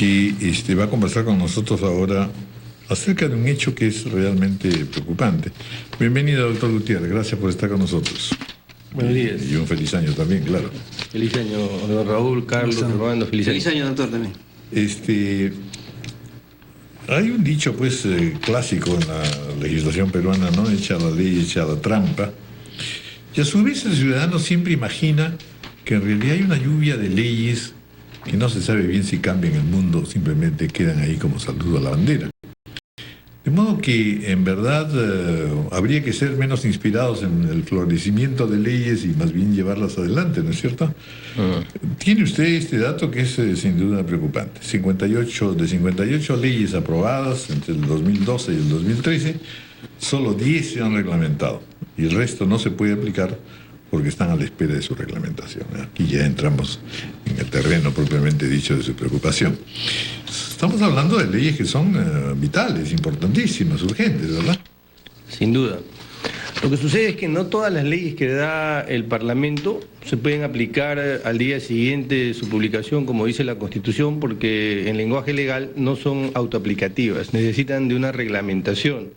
que va a conversar con nosotros ahora acerca de un hecho que es realmente preocupante. Bienvenido, doctor Gutiérrez, gracias por estar con nosotros. Buenos días. Y un feliz año también, claro. Feliz año, don Raúl, Carlos, Fernando, feliz año. Feliz año, doctor, también. Hay un dicho, pues, clásico en la legislación peruana, ¿no? Echa la ley, echa la trampa. Y a su vez el ciudadano siempre imagina que en realidad hay una lluvia de leyes que no se sabe bien si cambian el mundo o simplemente quedan ahí como saludo a la bandera. De modo que, en verdad, habría que ser menos inspirados en el florecimiento de leyes y más bien llevarlas adelante, ¿no es cierto? Tiene usted este dato que es sin duda preocupante. De 58 leyes aprobadas entre el 2012 y el 2013, solo 10 se han reglamentado y el resto no se puede aplicar porque están a la espera de su reglamentación. Aquí ya entramos en el terreno propiamente dicho de su preocupación. Estamos hablando de leyes que son vitales, importantísimas, urgentes, ¿verdad? Sin duda. Lo que sucede es que no todas las leyes que da el Parlamento se pueden aplicar al día siguiente de su publicación, como dice la Constitución, porque en lenguaje legal no son autoaplicativas, necesitan de una reglamentación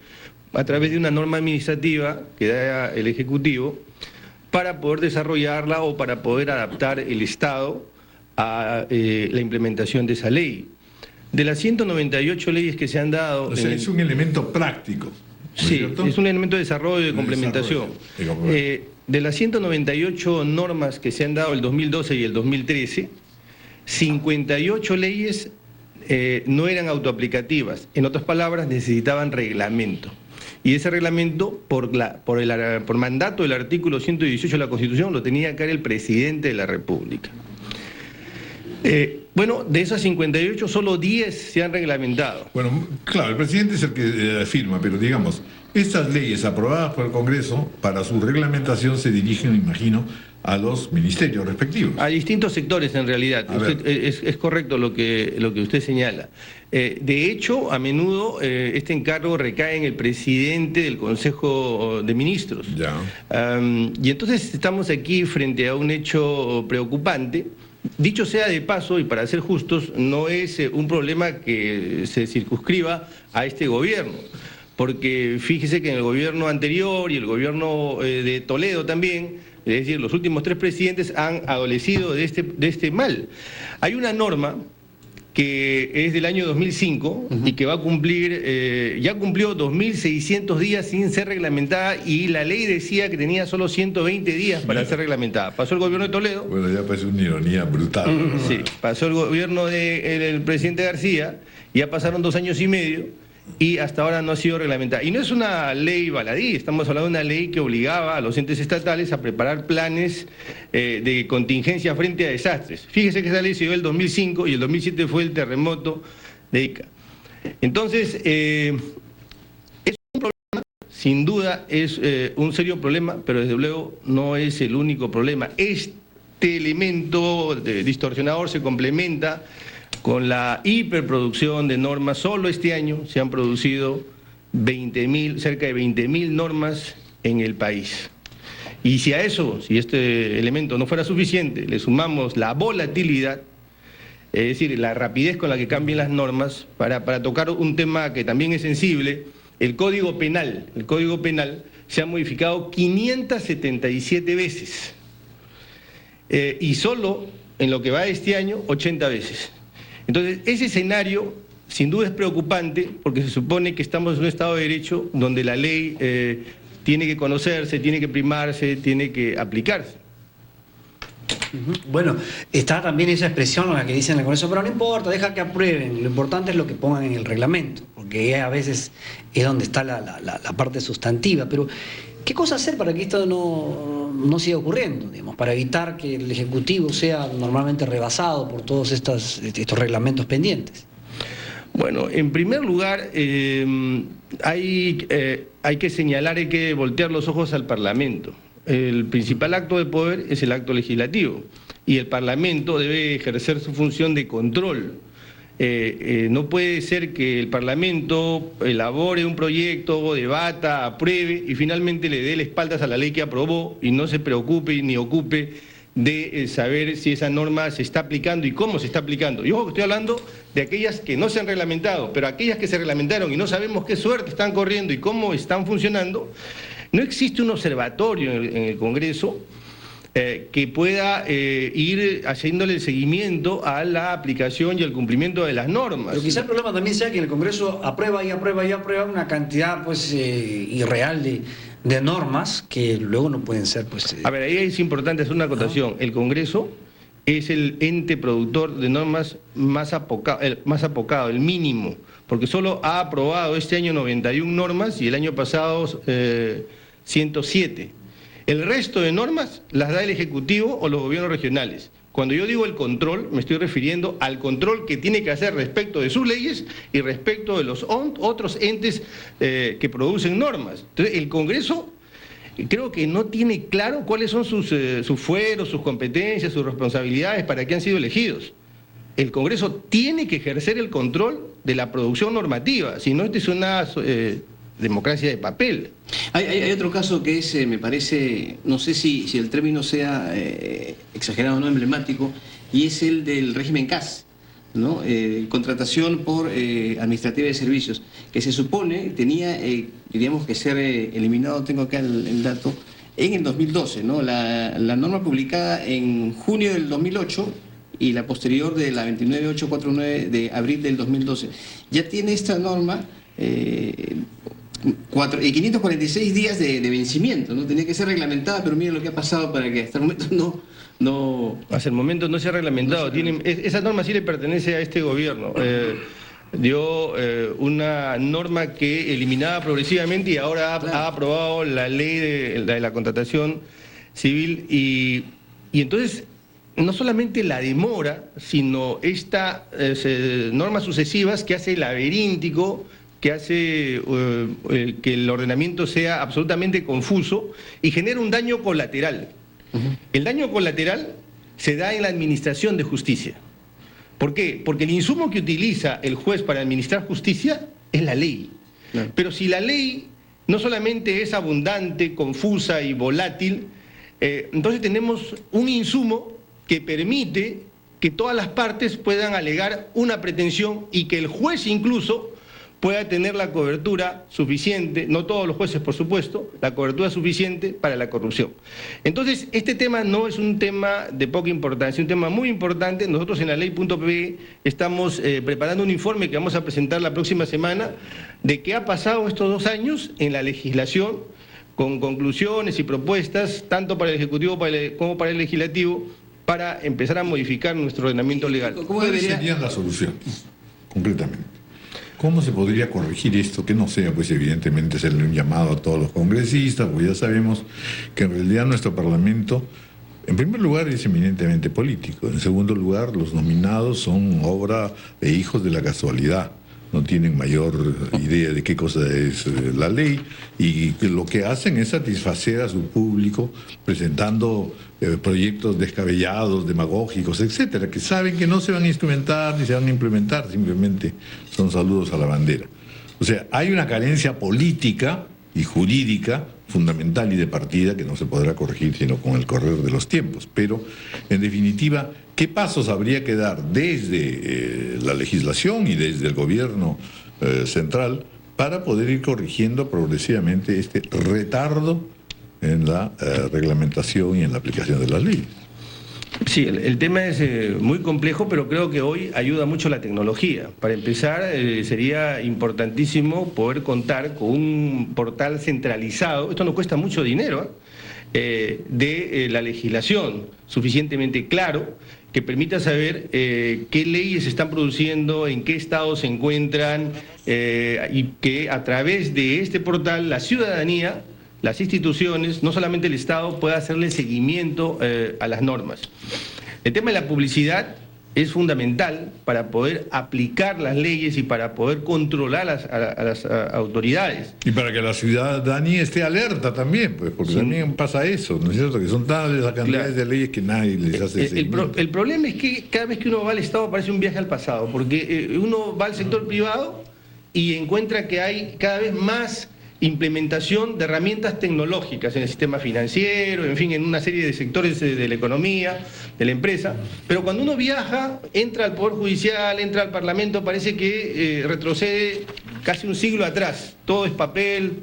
a través de una norma administrativa que da el Ejecutivo para poder desarrollarla o para poder adaptar el Estado a la implementación de esa ley. De las 198 leyes que se han dado... O sea, es un elemento práctico. Sí, es un elemento de desarrollo y de complementación. De las 198 normas que se han dado el 2012 y el 2013, 58 leyes no eran autoaplicativas. En otras palabras, necesitaban reglamento. Y ese reglamento, por mandato del artículo 118 de la Constitución, lo tenía que dar el presidente de la República. Bueno, de esas 58, solo 10 se han reglamentado. Bueno, claro, el presidente es el que firma, pero digamos, estas leyes aprobadas por el Congreso, para su reglamentación se dirigen, me imagino, a los ministerios respectivos. A distintos sectores, en realidad. Es correcto lo que usted señala. De hecho, a menudo este encargo recae en el presidente del Consejo de Ministros. Ya. Y entonces estamos aquí frente a un hecho preocupante. Dicho sea de paso, y para ser justos, no es un problema que se circunscriba a este gobierno, porque fíjese que en el gobierno anterior y el gobierno de Toledo también, es decir, los últimos 3 presidentes han adolecido de este mal. Hay una norma que es del año 2005 y que va a cumplir, ya cumplió 2.600 días sin ser reglamentada y la ley decía que tenía solo 120 días para ser reglamentada. Pasó el gobierno de Toledo. Bueno, ya parece una ironía brutal, ¿no? Sí, pasó el gobierno del presidente García, ya pasaron 2 años y medio y hasta ahora no ha sido reglamentada. Y no es una ley baladí, estamos hablando de una ley que obligaba a los entes estatales a preparar planes de contingencia frente a desastres. Fíjese que esa ley se dio en el 2005 y el 2007 fue el terremoto de Ica. Entonces, es un problema, sin duda es un serio problema, pero desde luego no es el único problema. Este elemento distorsionador se complementa con la hiperproducción de normas. Solo este año se han producido cerca de 20.000 normas en el país. Y si a eso, si este elemento no fuera suficiente, le sumamos la volatilidad, es decir, la rapidez con la que cambian las normas, para tocar un tema que también es sensible, el Código Penal. El Código Penal se ha modificado 577 veces. Y solo en lo que va de este año, 80 veces. Entonces, ese escenario sin duda es preocupante porque se supone que estamos en un Estado de Derecho donde la ley tiene que conocerse, tiene que primarse, tiene que aplicarse. Bueno, está también esa expresión en la que dicen en el Congreso, pero no importa, deja que aprueben, lo importante es lo que pongan en el reglamento, porque a veces es donde está la parte sustantiva, pero ¿qué cosa hacer para que esto no siga ocurriendo, digamos, para evitar que el Ejecutivo sea normalmente rebasado por todos estos reglamentos pendientes? Bueno, en primer lugar, hay que señalar, hay que voltear los ojos al Parlamento. El principal acto de poder es el acto legislativo y el Parlamento debe ejercer su función de control. No puede ser que el Parlamento elabore un proyecto, debata, apruebe y finalmente le dé las espaldas a la ley que aprobó y no se preocupe ni ocupe de saber si esa norma se está aplicando y cómo se está aplicando. Y ojo que estoy hablando de aquellas que no se han reglamentado, pero aquellas que se reglamentaron y no sabemos qué suerte están corriendo y cómo están funcionando, no existe un observatorio en el Congreso que pueda ir haciéndole el seguimiento a la aplicación y al cumplimiento de las normas. Pero quizá el problema también sea que en el Congreso aprueba y aprueba y aprueba una cantidad pues irreal de normas que luego no pueden ser pues... A ver, ahí es importante hacer una acotación. El Congreso es el ente productor de normas más apocado, el mínimo, porque solo ha aprobado este año 91 normas y el año pasado 107. El resto de normas las da el Ejecutivo o los gobiernos regionales. Cuando yo digo el control, me estoy refiriendo al control que tiene que hacer respecto de sus leyes y respecto de los otros entes que producen normas. Entonces, el Congreso creo que no tiene claro cuáles son sus fueros, sus competencias, sus responsabilidades, para qué han sido elegidos. El Congreso tiene que ejercer el control de la producción normativa, si no, esta es una democracia de papel. Hay otro caso que es, me parece, no sé si el término sea exagerado o no, emblemático, y es el del régimen CAS, ¿no? Contratación por administrativa de servicios, que se supone tenía, diríamos, que ser eliminado, tengo acá el dato, en el 2012, ¿no? La norma publicada en junio del 2008 y la posterior de la 29849 de abril del 2012. Ya tiene esta norma 546 días de vencimiento, ¿no? Tenía que ser reglamentada, pero miren lo que ha pasado para que hasta el momento no... Hasta el momento no se ha reglamentado. Esa norma sí le pertenece a este gobierno. Dio una norma que eliminaba progresivamente y ahora ha aprobado la ley de la contratación civil y entonces no solamente la demora, sino estas normas sucesivas que hace laberíntico, que hace que el ordenamiento sea absolutamente confuso y genera un daño colateral. El daño colateral se da en la administración de justicia. ¿Por qué? Porque el insumo que utiliza el juez para administrar justicia es la ley. Claro. Pero si la ley no solamente es abundante, confusa y volátil, entonces tenemos un insumo que permite que todas las partes puedan alegar una pretensión y que el juez incluso pueda tener la cobertura suficiente, no todos los jueces por supuesto, la cobertura suficiente para la corrupción. Entonces, este tema no es un tema de poca importancia, es un tema muy importante. Nosotros en la ley.pe estamos preparando un informe que vamos a presentar la próxima semana de qué ha pasado estos 2 años en la legislación, con conclusiones y propuestas, tanto para el Ejecutivo como para el Legislativo, para empezar a modificar nuestro ordenamiento legal. ¿Cuáles serían las soluciones, concretamente? ¿Cómo se podría corregir esto? Que no sea, pues evidentemente, hacerle un llamado a todos los congresistas, porque ya sabemos que en realidad nuestro Parlamento, en primer lugar, es eminentemente político. En segundo lugar, los nominados son obra de hijos de la casualidad. No tienen mayor idea de qué cosa es la ley y lo que hacen es satisfacer a su público presentando proyectos descabellados, demagógicos, etcétera, que saben que no se van a instrumentar ni se van a implementar, simplemente son saludos a la bandera. O sea, hay una carencia política y jurídica fundamental y de partida que no se podrá corregir sino con el correr de los tiempos. Pero, en definitiva, ¿qué pasos habría que dar desde la legislación y desde el gobierno central para poder ir corrigiendo progresivamente este retardo en la reglamentación y en la aplicación de las leyes? Sí, el tema es muy complejo, pero creo que hoy ayuda mucho la tecnología. Para empezar, sería importantísimo poder contar con un portal centralizado, esto no cuesta mucho dinero, de la legislación, suficientemente claro, que permita saber qué leyes se están produciendo, en qué estado se encuentran, y que a través de este portal la ciudadanía, las instituciones, no solamente el Estado, pueda hacerle seguimiento a las normas. El tema de la publicidad es fundamental para poder aplicar las leyes y para poder controlar a las autoridades. Y para que la ciudadanía esté alerta también, pues, porque sí, también pasa eso, ¿no es cierto? Que son tales las cantidades de leyes que nadie les hace seguimiento. El problema es que cada vez que uno va al Estado parece un viaje al pasado, porque uno va al sector privado y encuentra que hay cada vez más implementación de herramientas tecnológicas en el sistema financiero, en fin, en una serie de sectores de la economía, de la empresa. Pero cuando uno viaja, entra al Poder Judicial, entra al Parlamento, parece que retrocede casi un siglo atrás. Todo es papel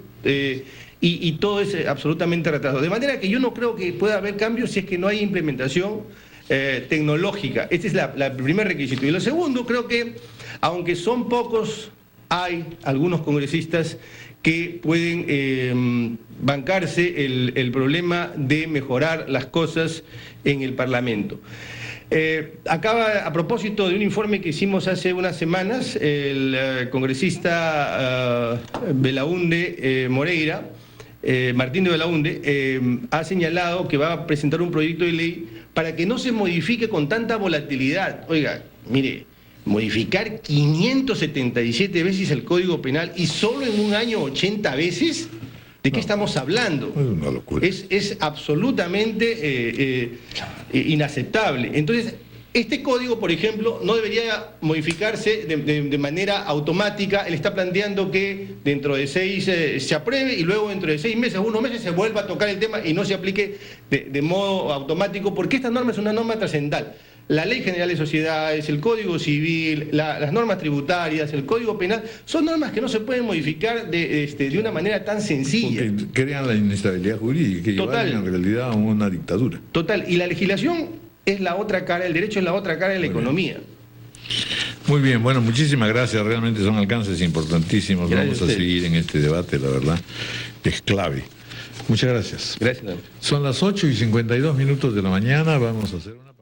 y todo es absolutamente retrasado. De manera que yo no creo que pueda haber cambios si es que no hay implementación tecnológica. Este es el primer requisito. Y lo segundo, creo que, aunque son pocos, hay algunos congresistas que pueden bancarse el problema de mejorar las cosas en el Parlamento. Acaba, a propósito de un informe que hicimos hace unas semanas, el congresista Belaunde Moreira, Martín de Belaunde, ha señalado que va a presentar un proyecto de ley para que no se modifique con tanta volatilidad. Oiga, mire, modificar 577 veces el Código Penal y solo en un año 80 veces, ¿de qué estamos hablando? Es una locura. Es absolutamente inaceptable. Entonces, este código, por ejemplo, no debería modificarse de manera automática. Él está planteando que dentro de 6 se apruebe y luego dentro de 6 meses, unos meses, se vuelva a tocar el tema y no se aplique de modo automático, porque esta norma es una norma trascendental. La Ley General de Sociedades, el Código Civil, las normas tributarias, el Código Penal, son normas que no se pueden modificar de una manera tan sencilla. Porque crean la inestabilidad jurídica que Total. llevan en realidad a una dictadura. Total, y la legislación es la otra cara, el derecho es la otra cara de la economía. Muy bien, bueno, muchísimas gracias. Realmente son alcances importantísimos. Gracias Vamos a a ustedes. seguir en este debate, la verdad, es clave. Muchas gracias. Gracias. Son las 8:52 de la mañana. Vamos a hacer una...